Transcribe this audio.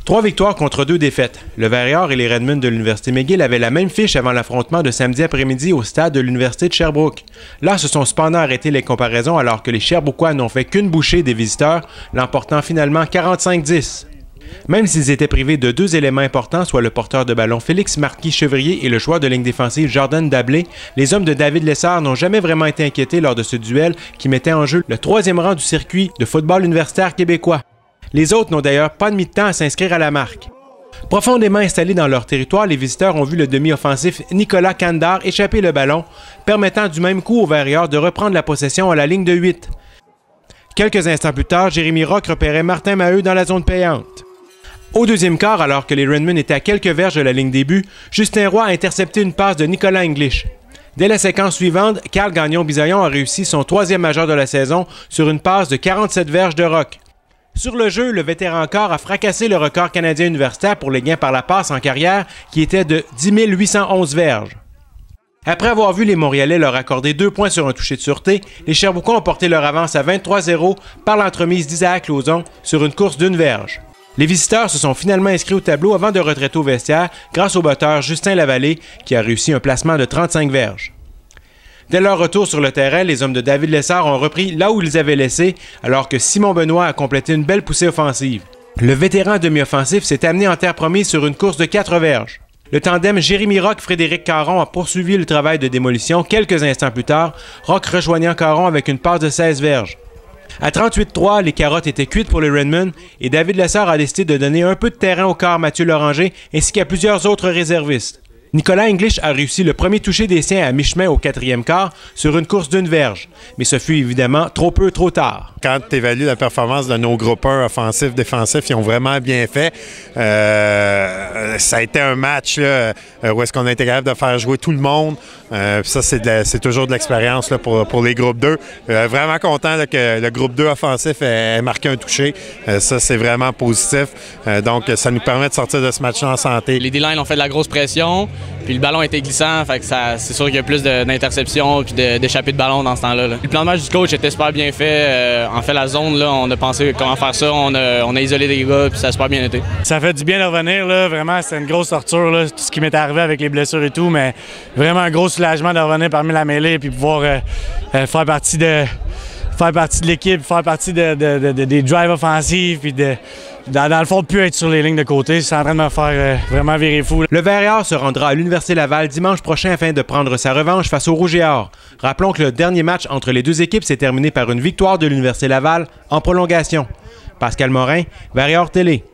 3 victoires contre 2 défaites. Le Warrior et les Redmen de l'Université McGill avaient la même fiche avant l'affrontement de samedi après-midi au stade de l'Université de Sherbrooke. Là, se sont cependant arrêtées les comparaisons alors que les Sherbrookois n'ont fait qu'une bouchée des visiteurs, l'emportant finalement 45-10. Même s'ils étaient privés de 2 éléments importants, soit le porteur de ballon Félix Marquis-Chevrier et le joueur de ligne défensive Jordan Dablé, les hommes de David Lessard n'ont jamais vraiment été inquiétés lors de ce duel qui mettait en jeu le 3e rang du circuit de football universitaire québécois. Les autres n'ont d'ailleurs pas mis de temps à s'inscrire à la marque. Profondément installés dans leur territoire, les visiteurs ont vu le demi-offensif Nicolas Candar échapper le ballon, permettant du même coup aux Warriors de reprendre la possession à la ligne de 8. Quelques instants plus tard, Jérémy Rock repérait Martin Maheu dans la zone payante. Au deuxième quart, alors que les Redmen étaient à quelques verges de la ligne des buts, Justin Roy a intercepté une passe de Nicolas English. Dès la séquence suivante, Carl Gagnon-Bisaillon a réussi son 3e majeur de la saison sur une passe de 47 verges de Rock. Sur le jeu, le vétéran corps a fracassé le record canadien universitaire pour les gains par la passe en carrière, qui était de 10 811 verges. Après avoir vu les Montréalais leur accorder 2 points sur un toucher de sûreté, les Sherbrookois ont porté leur avance à 23-0 par l'entremise d'Isaac Lauzon sur une course d'1 verge. Les visiteurs se sont finalement inscrits au tableau avant de retraiter au vestiaire grâce au batteur Justin Lavallée, qui a réussi un placement de 35 verges. Dès leur retour sur le terrain, les hommes de David Lessard ont repris là où ils avaient laissé, alors que Simon Benoît a complété une belle poussée offensive. Le vétéran demi-offensif s'est amené en terre promise sur une course de 4 verges. Le tandem Jérémy Rock-Frédéric Caron a poursuivi le travail de démolition quelques instants plus tard, Rock rejoignant Caron avec une passe de 16 verges. À 38-3, les carottes étaient cuites pour les Redmen et David Lessard a décidé de donner un peu de terrain au corps Mathieu Loranger ainsi qu'à plusieurs autres réservistes. Nicolas English a réussi le premier toucher des siens à mi-chemin au 4e quart sur une course d'1 verge, mais ce fut évidemment trop peu, trop tard. Quand tu évalues la performance de nos groupeurs offensifs, défensifs, ils ont vraiment bien fait. Ça a été un match là, où est-ce qu'on a été capable de faire jouer tout le monde. Ça, c'est toujours de l'expérience là, pour les groupes 2. Vraiment content là, que le groupe 2 offensif ait marqué un toucher. Ça, c'est vraiment positif. Donc, ça nous permet de sortir de ce match-là en santé. Les D-line ont fait de la grosse pression. Puis le ballon était glissant, fait que c'est sûr qu'il y a plus d'interceptions et d'échappées de ballon dans ce temps-là. Le plan de match du coach était super bien fait. En fait, la zone, là, on a pensé comment faire ça. On a isolé les gars, puis ça a super bien été. Ça fait du bien de revenir. Là. Vraiment, c'était une grosse torture, là, tout ce qui m'est arrivé avec les blessures et tout. Mais vraiment un gros soulagement de revenir parmi la mêlée et puis pouvoir faire partie de l'équipe, faire partie des drives offensifs. Puis dans le fond, de plus être sur les lignes de côté, c'est en train de me faire vraiment virer fou. Le Warrior se rendra à l'Université Laval dimanche prochain afin de prendre sa revanche face au Rouge et Or. Rappelons que le dernier match entre les deux équipes s'est terminé par une victoire de l'Université Laval en prolongation. Pascal Morin, Warrior Télé.